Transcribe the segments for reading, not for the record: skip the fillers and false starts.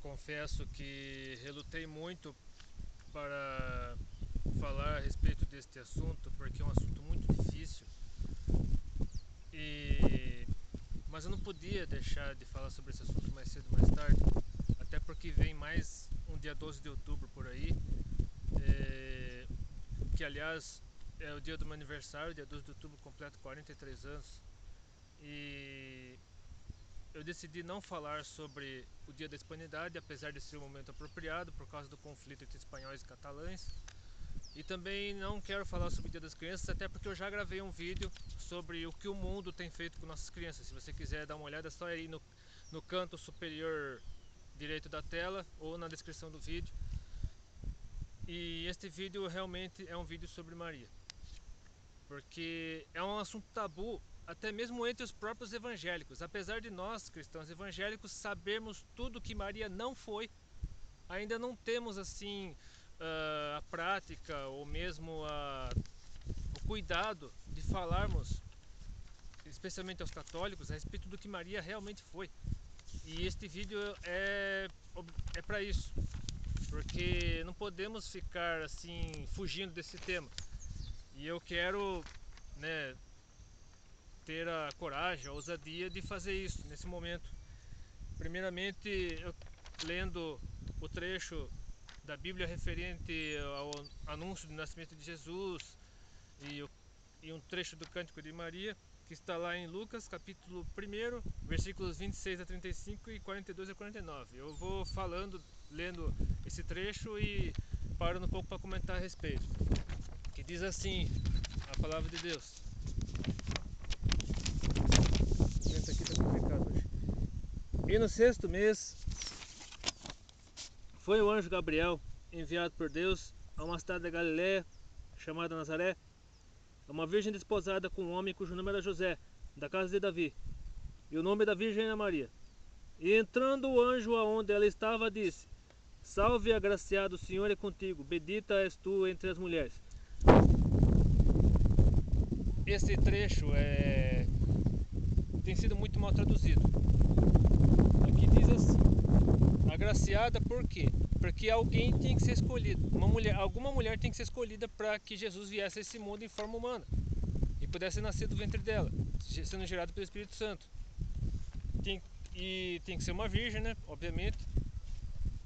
confesso que relutei muito para falar a respeito deste assunto, porque é um assunto muito difícil. Mas eu não podia deixar de falar sobre esse assunto mais cedo ou mais tarde, até porque vem mais um dia 12 de outubro por aí, que aliás é o dia do meu aniversário, dia 12 de outubro completo 43 anos. E eu decidi não falar sobre o Dia da Hispanidade, apesar de ser um momento apropriado por causa do conflito entre espanhóis e catalães. E também não quero falar sobre o Dia das Crianças, até porque eu já gravei um vídeo sobre o que o mundo tem feito com nossas crianças. Se você quiser dar uma olhada, é só ir no canto superior direito da tela ou na descrição do vídeo. E este vídeo realmente é um vídeo sobre Maria, porque é um assunto tabu até mesmo entre os próprios evangélicos. Apesar de nós, cristãos evangélicos, sabermos tudo que Maria não foi, ainda não temos assim a prática ou mesmo o cuidado de falarmos, especialmente aos católicos, a respeito do que Maria realmente foi. E este vídeo é para isso, porque não podemos ficar assim fugindo desse tema. E eu quero, né, ter a coragem, a ousadia de fazer isso nesse momento. Primeiramente, eu lendo o trecho da Bíblia referente ao anúncio do nascimento de Jesus e um trecho do Cântico de Maria, que está lá em Lucas, capítulo 1, versículos 26 a 35 e 42 a 49. Eu vou falando, lendo esse trecho e parando um pouco para comentar a respeito. Que diz assim a palavra de Deus. Esse aqui tá complicado hoje. E no 6º mês foi o anjo Gabriel enviado por Deus a uma cidade da Galiléia chamada Nazaré, a uma virgem desposada com um homem cujo nome era José, da casa de Davi, e o nome da virgem era Maria. E entrando o anjo aonde ela estava, disse: Salve, agraciado, o Senhor é contigo, bendita és tu entre as mulheres. Esse trecho tem sido muito mal traduzido. Aqui diz assim: agraciada por quê? Porque alguém tem que ser escolhido. Alguma mulher tem que ser escolhida para que Jesus viesse a esse mundo em forma humana e pudesse nascer do ventre dela, sendo gerado pelo Espírito Santo. E tem que ser uma virgem, né? Obviamente,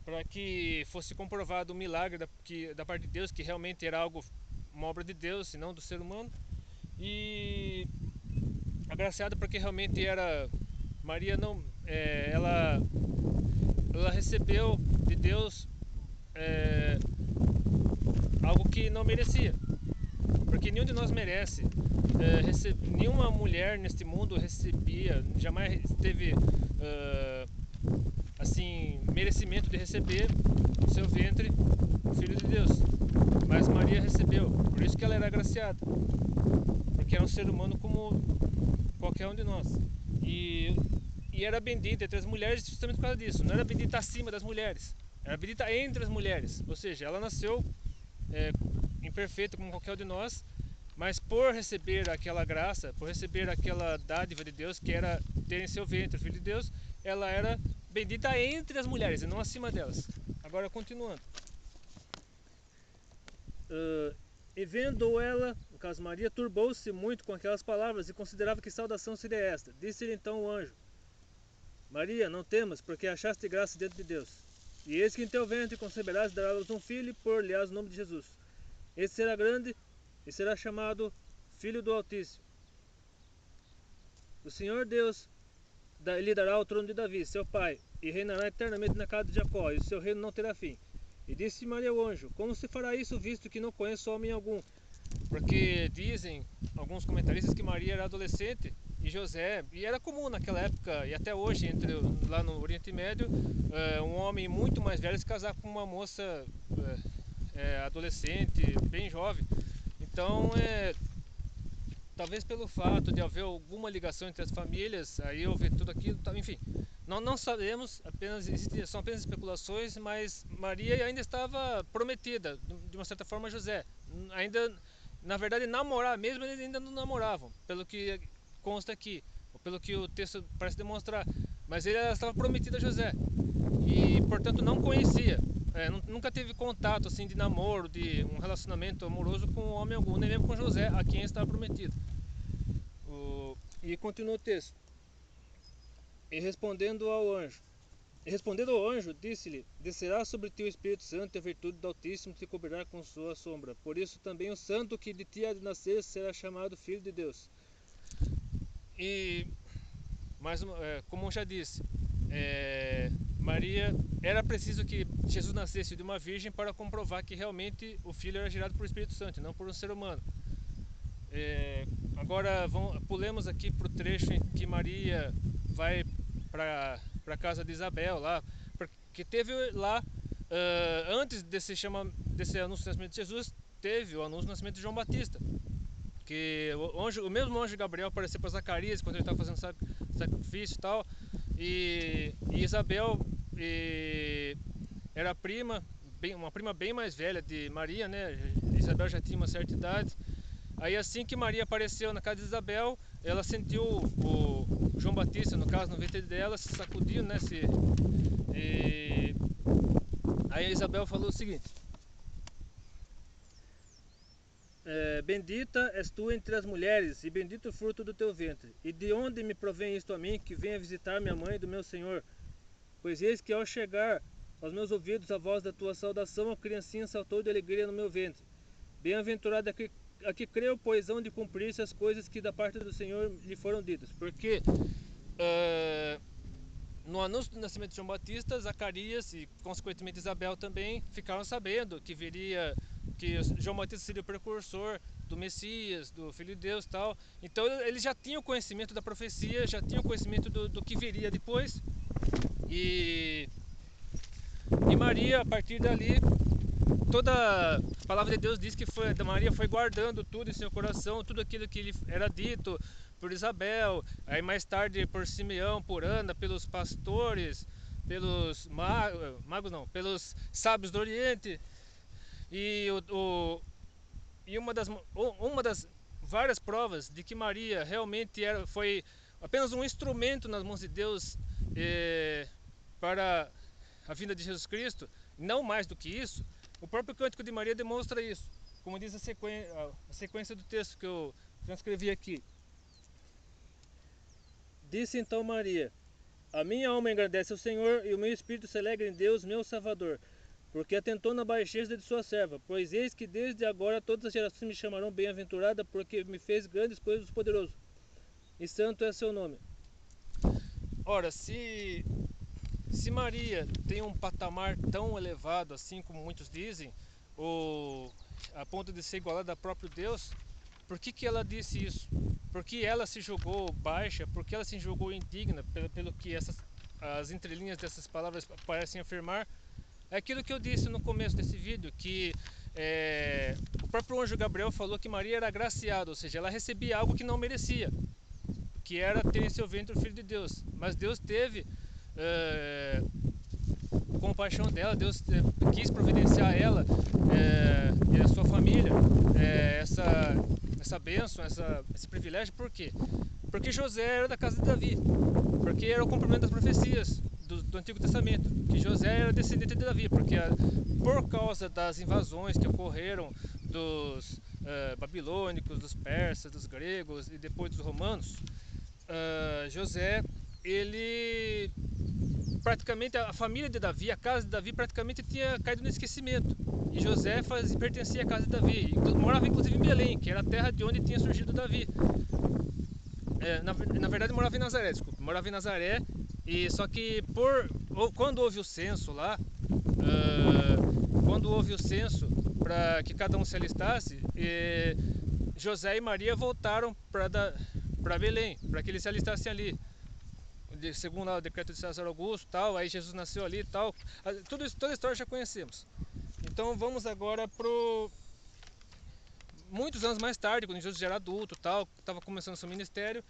para que fosse comprovado o milagre da parte de Deus, que realmente era uma obra de Deus e não do ser humano. E agraciada porque realmente era Maria, não, ela recebeu de Deus algo que não merecia, porque nenhum de nós merece. Nenhuma mulher neste mundo jamais teve assim merecimento de receber no seu ventre o Filho de Deus, mas Maria recebeu, por isso que ela era agraciada, porque era um ser humano como qualquer um de nós, e era bendita entre as mulheres justamente por causa disso. Não era bendita acima das mulheres, era bendita entre as mulheres, ou seja, ela nasceu imperfeita como qualquer um de nós, mas por receber aquela graça, por receber aquela dádiva de Deus, que era ter em seu ventre o Filho de Deus, ela era bendita entre as mulheres e não acima delas. Agora, continuando. E vendo ela, no caso Maria, turbou-se muito com aquelas palavras e considerava que saudação seria esta. Disse-lhe então o anjo: Maria, não temas, porque achaste graça diante de Deus. E eis que em teu ventre conceberás e darás um filho, e por-lhe-ás o nome de Jesus. Esse será grande e será chamado Filho do Altíssimo. O Senhor Deus lhe dará o trono de Davi, seu pai, e reinará eternamente na casa de Jacó, e o seu reino não terá fim. E disse Maria ao anjo: Como se fará isso, visto que não conheço homem algum? Porque dizem alguns comentaristas que Maria era adolescente e José, e era comum naquela época e até hoje lá no Oriente Médio, um homem muito mais velho se casar com uma moça adolescente, bem jovem. Então, talvez pelo fato de haver alguma ligação entre as famílias, aí houve tudo aquilo, enfim, não sabemos, são apenas especulações, mas Maria ainda estava prometida, de uma certa forma, a José. Ainda, na verdade, namorar mesmo, eles ainda não namoravam, pelo que consta aqui, ou pelo que o texto parece demonstrar. mas ela estava prometida a José e, portanto, não conhecia. Nunca teve contato assim de namoro, de um relacionamento amoroso com homem algum, nem mesmo com José, a quem estava prometido. E continua o texto. E respondendo ao anjo, disse-lhe: Descerá sobre ti o Espírito Santo e a virtude do Altíssimo te cobrirá com sua sombra. Por isso também o santo que de ti há de nascer será chamado Filho de Deus. E, como eu já disse, Maria, era preciso que Jesus nascesse de uma virgem para comprovar que realmente o Filho era gerado por Espírito Santo, não por um ser humano. Agora pulemos aqui para o trecho em que Maria vai para a casa de Isabel lá, porque teve lá, antes desse anúncio do nascimento de Jesus, teve o anúncio do nascimento de João Batista, que o mesmo anjo Gabriel apareceu para Zacarias quando ele estava fazendo sacrifício e tal, e Isabel era uma prima bem mais velha de Maria, né? Isabel já tinha uma certa idade. Aí assim que Maria apareceu na casa de Isabel, ela sentiu o João Batista, no caso, no ventre dela, se sacudiu, né? Aí Isabel falou o seguinte: Bendita és tu entre as mulheres, e bendito o fruto do teu ventre. E de onde me provém isto a mim, que venha visitar minha mãe do meu Senhor? Pois eis que ao chegar aos meus ouvidos a voz da tua saudação, a criancinha saltou de alegria no meu ventre. Bem-aventurada a que creu, pois hão de cumprir-se as coisas que da parte do Senhor lhe foram ditas. Porque no anúncio do nascimento de João Batista, Zacarias e consequentemente Isabel também ficaram sabendo que João Batista seria o precursor do Messias, do Filho de Deus e tal. Então eles já tinham conhecimento da profecia, já tinham conhecimento do que viria depois. E Maria, a partir dali, toda a palavra de Deus diz que Maria foi guardando tudo em seu coração, tudo aquilo que lhe era dito por Isabel, aí mais tarde por Simeão, por Ana, pelos pastores, pelos pelos sábios do Oriente. E uma das várias provas de que Maria realmente foi apenas um instrumento nas mãos de Deus para a vinda de Jesus Cristo, não mais do que isso. O próprio Cântico de Maria demonstra isso, como diz a sequência do texto que eu transcrevi aqui. Disse então Maria: A minha alma engrandece o Senhor, e o meu espírito se alegra em Deus, meu Salvador, porque atentou na baixeza de sua serva. Pois eis que desde agora todas as gerações me chamarão bem-aventurada, porque me fez grandes coisas poderoso, e santo é seu nome. Ora, se Maria tem um patamar tão elevado assim como muitos dizem, ou a ponto de ser igualada ao próprio Deus, por que ela disse isso? Por que ela se julgou baixa? Por que ela se julgou indigna? Pelo que as entrelinhas dessas palavras parecem afirmar. É aquilo que eu disse no começo desse vídeo, que o próprio anjo Gabriel falou que Maria era agraciada, ou seja, ela recebia algo que não merecia, que era ter em seu ventre o Filho de Deus. Mas Deus teve compaixão dela, Deus quis providenciar ela e a sua família essa bênção, esse privilégio. Por quê? Porque José era da casa de Davi, porque era o cumprimento das profecias do Antigo Testamento, que José era descendente de Davi, porque por causa das invasões que ocorreram dos babilônicos, dos persas, dos gregos e depois dos romanos, José, ele praticamente, a família de Davi, a casa de Davi praticamente tinha caído no esquecimento, e José pertencia à casa de Davi, morava inclusive em Belém, que era a terra de onde tinha surgido Davi. Na verdade morava em Nazaré, morava em Nazaré, e só que quando houve o censo lá, para que cada um se alistasse, José e Maria voltaram para Belém, para que eles se alistassem ali, segundo lá o decreto de César Augusto, tal. Aí Jesus nasceu ali, tal. Tudo isso, toda a história já conhecemos. Então vamos agora muitos anos mais tarde, quando Jesus já era adulto, tal, estava começando seu ministério.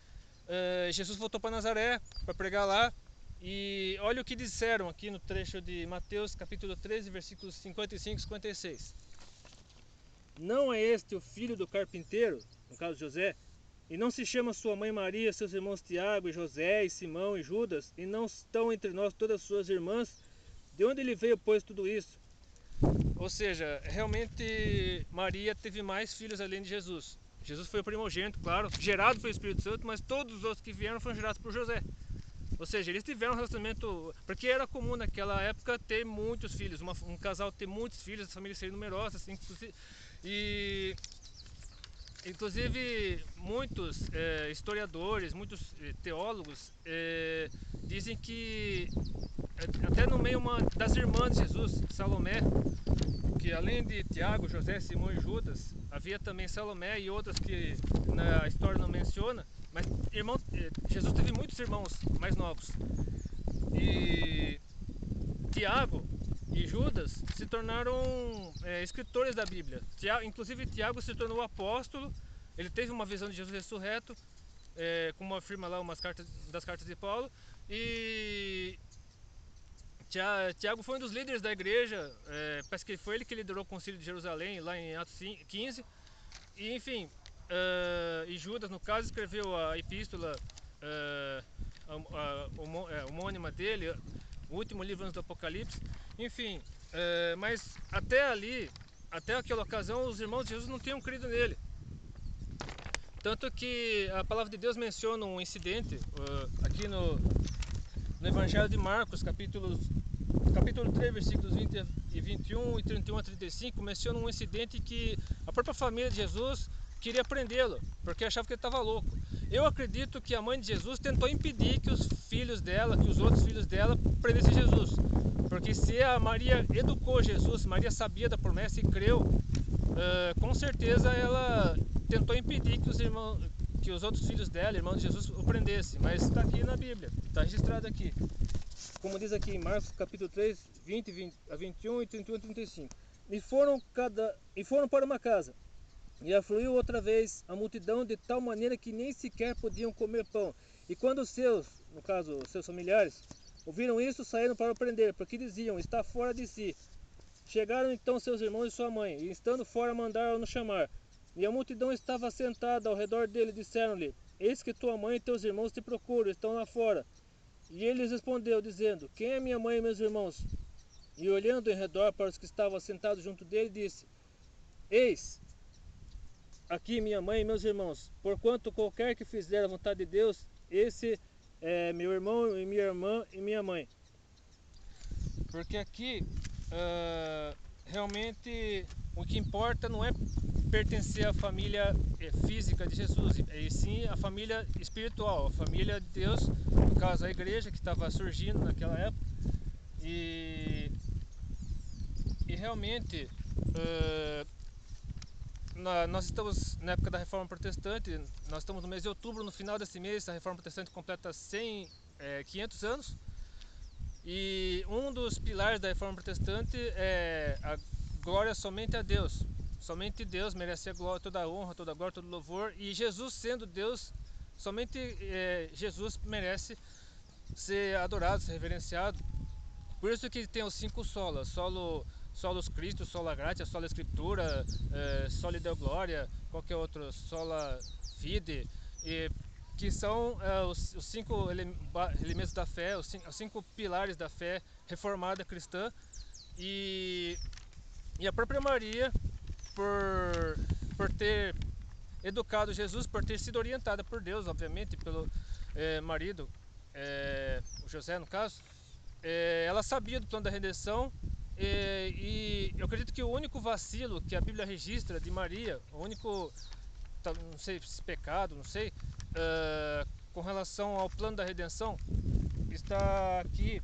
Jesus voltou para Nazaré para pregar lá. E olha o que disseram aqui no trecho de Mateus capítulo 13, versículos 55 e 56. Não é este o filho do carpinteiro, no caso José, E não se chama sua mãe Maria, seus irmãos Tiago, e José, e Simão, e Judas? E não estão entre nós todas as suas irmãs? De onde ele veio, pois, tudo isso? Ou seja, realmente Maria teve mais filhos além de Jesus. Jesus foi o primogênito, claro, gerado pelo Espírito Santo, mas todos os outros que vieram foram gerados por José. Ou seja, eles tiveram um relacionamento, porque era comum naquela época ter muitos filhos, um casal ter muitos filhos, as famílias serem numerosas, e inclusive muitos historiadores, muitos teólogos dizem que até no meio das irmãs de Jesus, Salomé, que além de Tiago, José, Simão e Judas, havia também Salomé e outras que na história não menciona, mas Jesus teve muitos irmãos mais novos. E Tiago e Judas se tornaram escritores da Bíblia. Inclusive Tiago se tornou apóstolo, ele teve uma visão de Jesus ressurreto, como afirma lá umas das cartas de Paulo, e Tiago foi um dos líderes da igreja, parece que foi ele que liderou o concílio de Jerusalém, lá em Atos 15, e enfim, e Judas, no caso, escreveu a epístola homônima dele, o último livro antes do Apocalipse, enfim, mas até ali, até aquela ocasião, os irmãos de Jesus não tinham crido nele. Tanto que a palavra de Deus menciona um incidente aqui no Evangelho de Marcos, capítulo 3, versículos 20 e 21 e 31 a 35, menciona um incidente que a própria família de Jesus queria prendê-lo, porque achava que ele estava louco. Eu acredito que a mãe de Jesus tentou impedir que os filhos dela, que os outros filhos dela prendessem Jesus. Porque se a Maria educou Jesus, Maria sabia da promessa e creu, com certeza ela tentou impedir que os outros filhos dela, irmãos de Jesus, o prendessem. Mas está aqui na Bíblia, está registrado aqui. Como diz aqui em Marcos capítulo 3, 20 a 21 e 31 a 35. E foram para uma casa, e afluiu outra vez a multidão de tal maneira que nem sequer podiam comer pão. E quando os seus, no caso, os seus familiares, ouviram isso, saíram para o prender, porque diziam, está fora de si. Chegaram então seus irmãos e sua mãe, e estando fora mandaram-no chamar. E a multidão estava sentada ao redor dele, e disseram-lhe, eis que tua mãe e teus irmãos te procuram, estão lá fora. E ele lhes respondeu, dizendo, quem é minha mãe e meus irmãos? E olhando em redor para os que estavam sentados junto dele, disse, eis aqui minha mãe e meus irmãos, porquanto qualquer que fizer a vontade de Deus, esse é meu irmão e minha irmã e minha mãe. Porque aqui, realmente, o que importa não é pertencer à família física de Jesus, e sim a família espiritual, a família de Deus, no caso a igreja que estava surgindo naquela época, e realmente nós estamos na época da Reforma Protestante, nós estamos no mês de outubro, no final desse mês a Reforma Protestante completa 500 anos, e um dos pilares da Reforma Protestante é a glória somente a Deus. Somente Deus merece a glória, toda a honra, toda a glória, todo o louvor. E Jesus sendo Deus, somente Jesus merece ser adorado, ser reverenciado. Por isso que tem os 5 solas: solos Cristo, sola gratia, sola Escritura, soli Deo Gloria, qualquer outro, sola Fide, que são os 5 elementos da fé, os 5 pilares da fé reformada cristã. E a própria Maria, por ter educado Jesus, por ter sido orientada por Deus, obviamente, pelo marido, o José no caso, ela sabia do plano da redenção, e eu acredito que o único vacilo que a Bíblia registra de Maria, o único, não sei se pecado, não sei, com relação ao plano da redenção, está aqui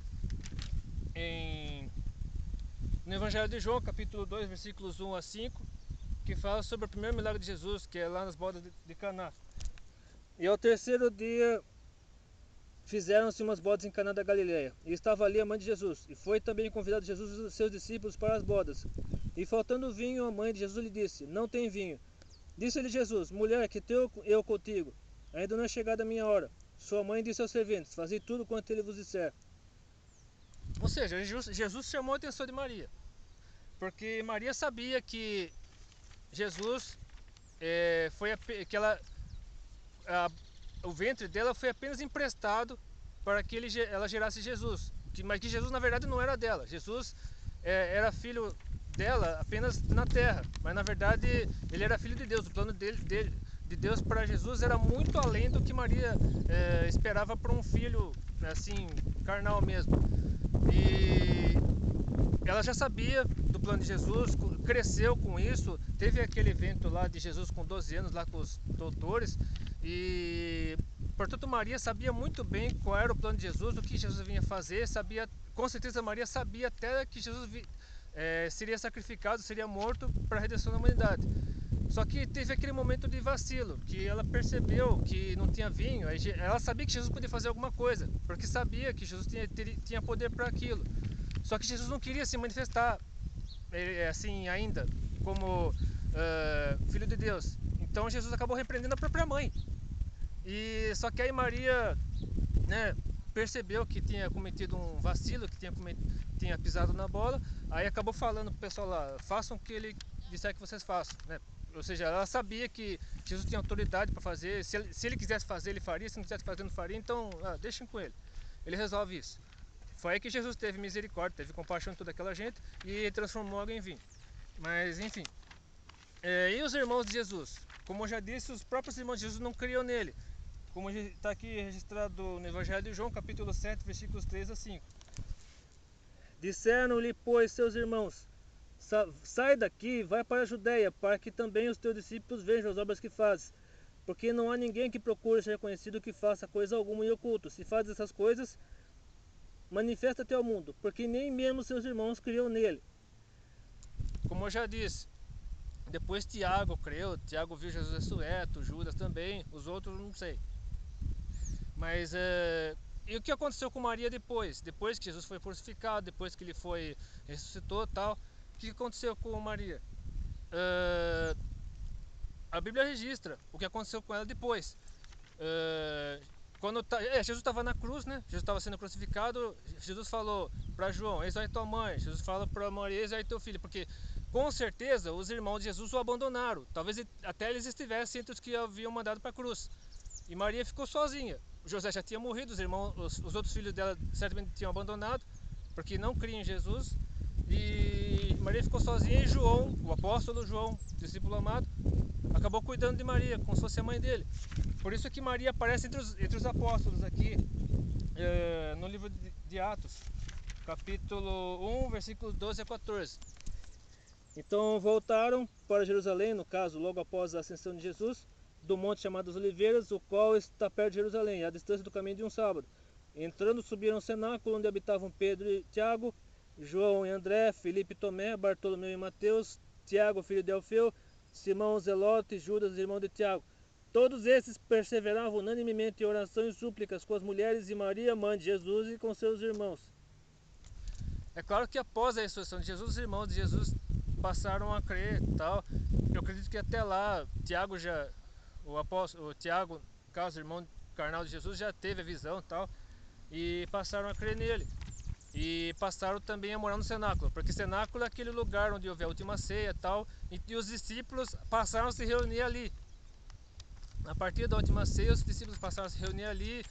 no Evangelho de João, capítulo 2, versículos 1 a 5, que fala sobre o primeiro milagre de Jesus, que é lá nas bodas de Caná. E ao terceiro dia fizeram-se umas bodas em Caná da Galileia, e estava ali a mãe de Jesus, e foi também convidado Jesus e os seus discípulos para as bodas. E faltando vinho, a mãe de Jesus lhe disse, não tem vinho. Disse-lhe Jesus, mulher, que tenho eu contigo? Ainda não é chegada a minha hora. Sua mãe disse aos serventes, fazei tudo quanto ele vos disser. Ou seja, Jesus chamou a atenção de Maria, porque Maria sabia que Jesus o ventre dela foi apenas emprestado para que ela gerasse Jesus, mas que Jesus na verdade não era dela. Jesus era filho dela apenas na terra, mas na verdade ele era filho de Deus. O plano de Deus para Jesus era muito além do que Maria esperava para um filho assim carnal mesmo. E ela já sabia do plano de Jesus, cresceu com isso. Teve aquele evento lá de Jesus com 12 anos lá com os doutores, e portanto Maria sabia muito bem qual era o plano de Jesus, o que Jesus vinha fazer. Com certeza Maria sabia até que Jesus seria sacrificado, seria morto para a redenção da humanidade. Só que teve aquele momento de vacilo, que ela percebeu que não tinha vinho. Ela sabia que Jesus podia fazer alguma coisa, porque sabia que Jesus tinha poder para aquilo. Só que Jesus não queria se manifestar assim ainda como filho de Deus. Então Jesus acabou repreendendo a própria mãe. E só que aí Maria, né, percebeu que tinha cometido um vacilo, que tinha pisado na bola. Aí acabou falando pro pessoal lá: façam o que ele disser que vocês façam, né? Ou seja, ela sabia que Jesus tinha autoridade para fazer. Se ele quisesse fazer, ele faria. Se não quisesse fazer, não faria. Então deixem com ele, ele resolve isso. Foi aí que Jesus teve misericórdia, teve compaixão de toda aquela gente e transformou água em vinho. Mas enfim, e os irmãos de Jesus? Como eu já disse, os próprios irmãos de Jesus não criam nele. Como está aqui registrado no Evangelho de João, capítulo 7, versículos 3 a 5. Disseram-lhe, pois, seus irmãos: sai daqui, vai para a Judéia, para que também os teus discípulos vejam as obras que fazes. Porque não há ninguém que procure ser conhecido que faça coisa alguma em oculto. Se fazes essas coisas, manifesta-te ao mundo, porque nem mesmo seus irmãos criam nele. Como eu já disse, depois Tiago creu, Tiago viu Jesus ressurreto, Judas também, os outros não sei. Mas e o que aconteceu com Maria depois? Depois que Jesus foi crucificado, depois que ele ressuscitou e tal, o que aconteceu com Maria? A Bíblia registra o que aconteceu com ela depois. Quando Jesus estava na cruz, né? Jesus estava sendo crucificado. Jesus falou para João: eis aí tua mãe. Jesus fala para Maria: eis aí teu filho. Porque com certeza os irmãos de Jesus o abandonaram. Talvez até eles estivessem entre os que haviam mandado para a cruz. E Maria ficou sozinha. José já tinha morrido, os outros filhos dela certamente tinham abandonado, porque não criam em Jesus. E Maria ficou sozinha, e João, o apóstolo João, discípulo amado, acabou cuidando de Maria, como se fosse a mãe dele. Por isso que Maria aparece entre os apóstolos aqui, no livro de Atos, capítulo 1, versículos 12 a 14. Então voltaram para Jerusalém, no caso, logo após a ascensão de Jesus, do monte chamado das Oliveiras, o qual está perto de Jerusalém, à distância do caminho de um sábado. Entrando, subiram ao cenáculo, onde habitavam Pedro e Tiago, João e André, Filipe e Tomé, Bartolomeu e Mateus, Tiago, filho de Alfeu, Simão Zelote e Judas, irmão de Tiago. Todos esses perseveravam unanimemente em oração e súplicas com as mulheres e Maria, mãe de Jesus, e com seus irmãos. É claro que após a ressurreição de Jesus, os irmãos de Jesus passaram a crer e tal. Eu acredito que até lá, o Tiago, caso irmão carnal de Jesus, já teve a visão e tal, e passaram a crer nele. E passaram também a morar no cenáculo, porque cenáculo é aquele lugar onde houve a última ceia e tal, e os discípulos passaram a se reunir ali. A partir da última ceia, os discípulos passaram a se reunir ali.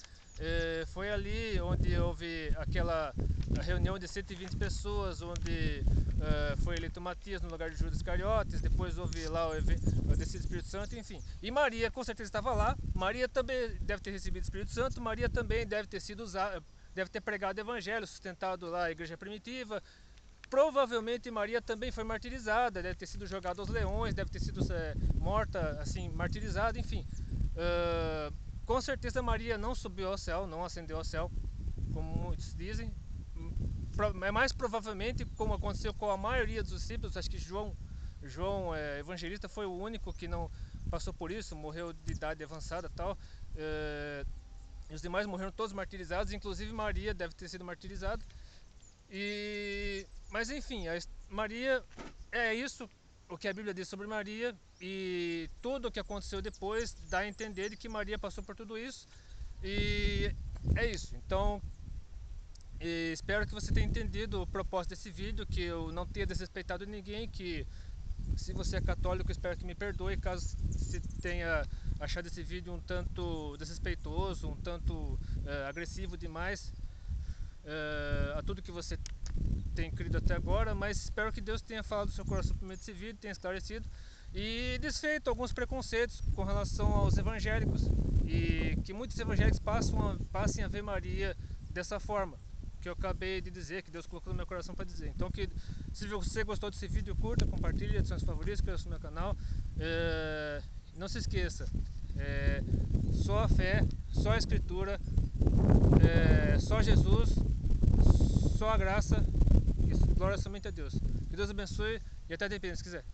Foi ali onde houve aquela reunião de 120 pessoas, onde foi eleito Matias no lugar de Judas Iscariotes. Depois houve lá o descido do Espírito Santo, enfim. E Maria com certeza estava lá. Maria também deve ter recebido o Espírito Santo. Maria também deve ter sido usada, deve ter pregado o evangelho, sustentado lá a igreja primitiva. Provavelmente Maria também foi martirizada, deve ter sido jogada aos leões, deve ter sido morta, assim, martirizada, enfim. Com certeza Maria não subiu ao céu, não ascendeu ao céu, como muitos dizem. É mais provavelmente, como aconteceu com a maioria dos discípulos, acho que João evangelista foi o único que não passou por isso, morreu de idade avançada e tal. Os demais morreram todos martirizados, inclusive Maria deve ter sido martirizada. Mas enfim, Maria é isso, o que a Bíblia diz sobre Maria, e tudo o que aconteceu depois dá a entender de que Maria passou por tudo isso. E é isso. Então, espero que você tenha entendido o propósito desse vídeo, que eu não tenha desrespeitado ninguém, que Se você é católico, espero que me perdoe caso se tenha achado esse vídeo um tanto desrespeitoso, um tanto agressivo demais a tudo que você tem crido até agora, mas espero que Deus tenha falado do seu coração por meio desse vídeo, tenha esclarecido e desfeito alguns preconceitos com relação aos evangélicos, e que muitos evangélicos passem a ver Maria dessa forma que eu acabei de dizer, que Deus colocou no meu coração para dizer. Então, que se você gostou desse vídeo, curta, compartilhe, adicione seus favoritos, inscreva-se no meu canal. Não se esqueça, só a fé, só a Escritura, só Jesus, só a graça, e glória somente a Deus. Que Deus abençoe e até depende, se quiser.